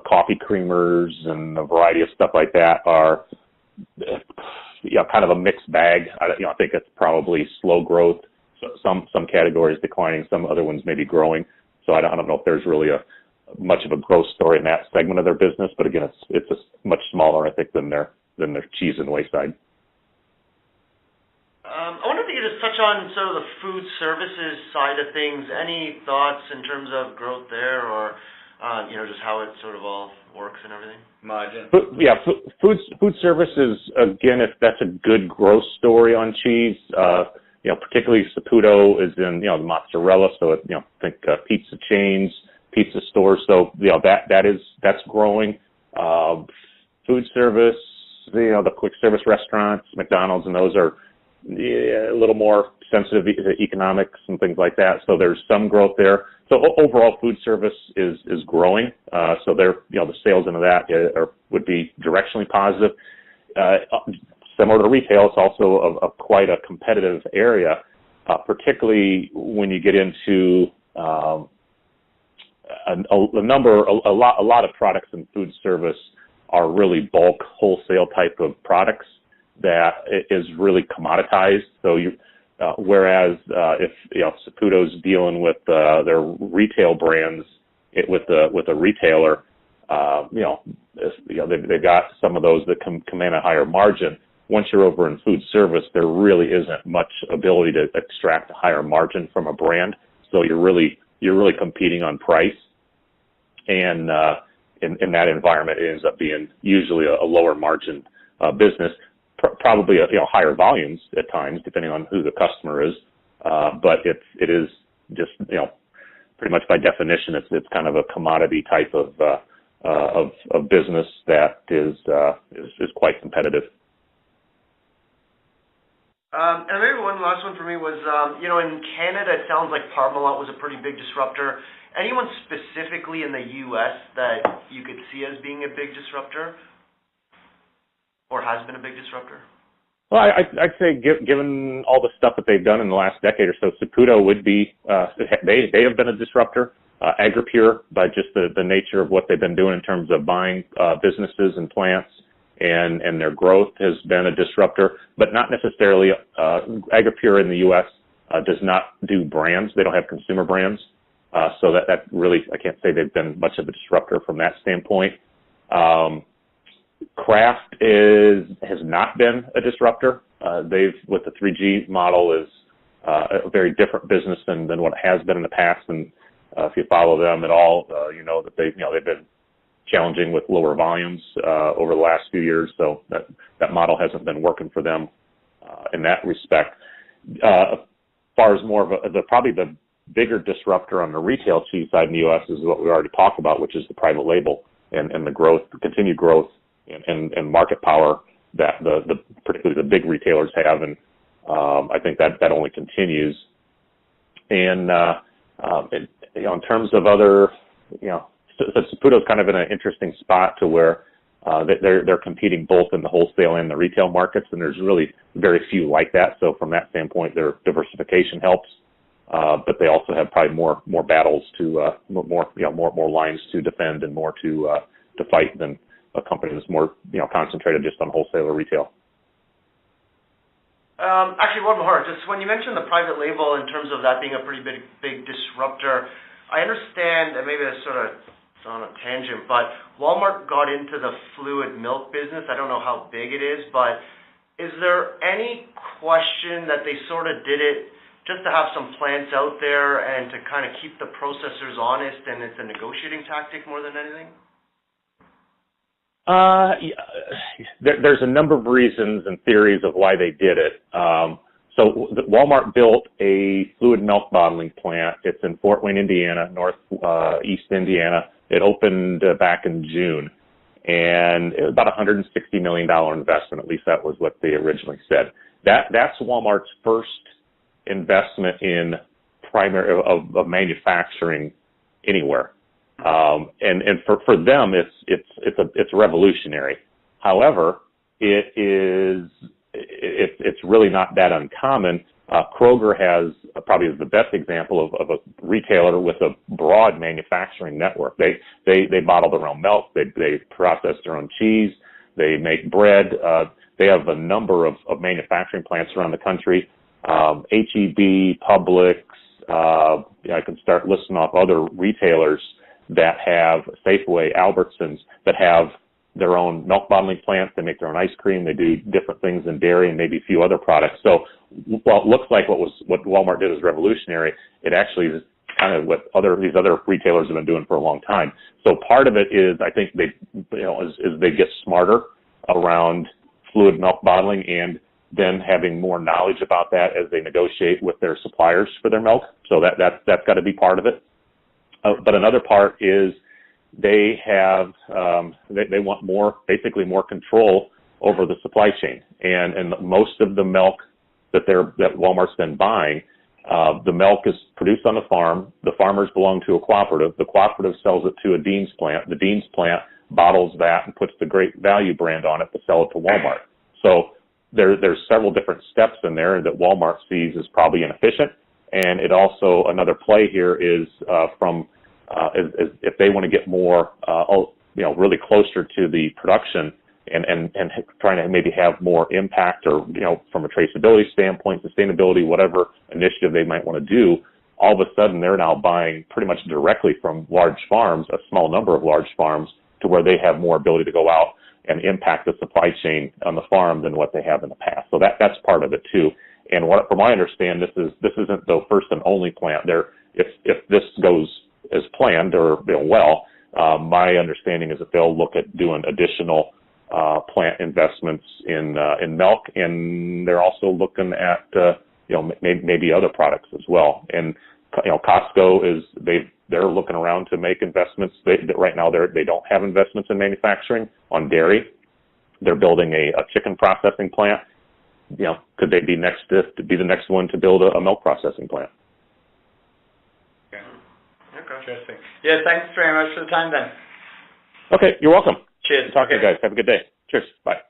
coffee creamers and a variety of stuff like that are, kind of a mixed bag. I think it's probably slow growth. So some categories declining, some other ones maybe growing. So I don't know if there's really much of a growth story in that segment of their business. But again, it's much smaller, I think, than their cheese and whey side. I wonder if you could just touch on sort of the food services side of things. Any thoughts in terms of growth there, or just how it sort of all works and everything? Margin. Food services, again, if that's a good growth story on cheese, particularly Saputo is in, the mozzarella, so think pizza chains, pizza stores, so that's growing. Food service, the quick service restaurants, McDonald's, and those are a little more sensitive to economics and things like that. So there's some growth there. So overall, food service is growing. So the sales into that would be directionally positive. Similar to retail, it's also quite a competitive area, particularly when you get into a lot of products in food service are really bulk wholesale type of products that is really commoditized. So whereas if Saputo's dealing with their retail brands with a retailer, they've got some of those that command a higher margin. Once you're over in food service, there really isn't much ability to extract a higher margin from a brand. So you're really competing on price, and in that environment, it ends up being usually a lower margin business. Probably higher volumes at times, depending on who the customer is, but it is just pretty much by definition it's kind of a commodity type of business that is quite competitive. And maybe one last one for me was in Canada it sounds like Parmalat was a pretty big disruptor. Anyone specifically in the U.S. that you could see as being a big disruptor? Or has been a big disruptor? Well, I'd say given all the stuff that they've done in the last decade or so, Saputo would be, they have been a disruptor. Agripure, by just the nature of what they've been doing in terms of buying businesses and plants and their growth has been a disruptor, but not necessarily. Agripure in the U.S. Does not do brands. They don't have consumer brands. So that really, I can't say they've been much of a disruptor from that standpoint. Kraft has not been a disruptor. With the 3G model is a very different business than what it has been in the past. And if you follow them at all, you know that they've been challenging with lower volumes over the last few years. So that model hasn't been working for them in that respect. As far as more of probably the bigger disruptor on the retail cheese side in the U.S. is what we already talked about, which is the private label and the growth, the continued growth and market power that particularly the big retailers have, and I think that only continues. And in terms of other, Saputo's kind of in an interesting spot to where they're competing both in the wholesale and the retail markets, and there's really very few like that. So from that standpoint, their diversification helps, but they also have probably more battles to more lines to defend and more to fight than a company that's more concentrated just on wholesale or retail. Actually, one more. Just when you mentioned the private label in terms of that being a pretty big disruptor, I understand, and maybe that's sort of on a tangent, but Walmart got into the fluid milk business. I don't know how big it is, but is there any question that they sort of did it just to have some plants out there and to kind of keep the processors honest, and it's a negotiating tactic more than anything? There's a number of reasons and theories of why they did it. So Walmart built a fluid milk bottling plant. It's in Fort Wayne, Indiana, northeast Indiana. It opened back in June, and it was about $160 million investment. At least that was what they originally said. That's Walmart's first investment in of manufacturing anywhere. And for them, it's revolutionary. However, it's really not that uncommon Kroger has probably the best example of a retailer with a broad manufacturing network. They bottle their own milk. They process their own cheese. They make bread. They have a number of manufacturing plants around the country. H-E-B, Publix. I can start listing off other retailers that have Safeway, Albertsons, that have their own milk bottling plants. They make their own ice cream. They do different things in dairy and maybe a few other products. So while it looks like what Walmart did was revolutionary, it actually is kind of what these other retailers have been doing for a long time. So part of it is, I think as they get smarter around fluid milk bottling, and then having more knowledge about that as they negotiate with their suppliers for their milk. So that's got to be part of it. But another part is they have they want basically more control over the supply chain, and most of the milk that Walmart's been buying, the milk is produced on the farm. The farmers belong to a cooperative. The cooperative sells it to a Dean's plant. The Dean's plant bottles that and puts the Great Value brand on it to sell it to Walmart. So there's several different steps in there that Walmart sees as probably inefficient. And it also, another play here is if they want to get more, really closer to the production and trying to maybe have more impact, or, from a traceability standpoint, sustainability, whatever initiative they might want to do, all of a sudden they're now buying pretty much directly from large farms, a small number of large farms, to where they have more ability to go out and impact the supply chain on the farm than what they have in the past. So that's part of it too. And from what I understand, this isn't the first and only plant. If this goes as planned or well, my understanding is that they'll look at doing additional plant investments in milk, and they're also looking at maybe other products as well. And Costco they're looking around to make investments. Right now they don't have investments in manufacturing on dairy. They're building a chicken processing plant. Could they be the next one to build a milk processing plant? Okay. Interesting. Yeah, thanks very much for the time then. Okay, you're welcome. Cheers. Talk to you guys. Have a good day. Cheers. Bye.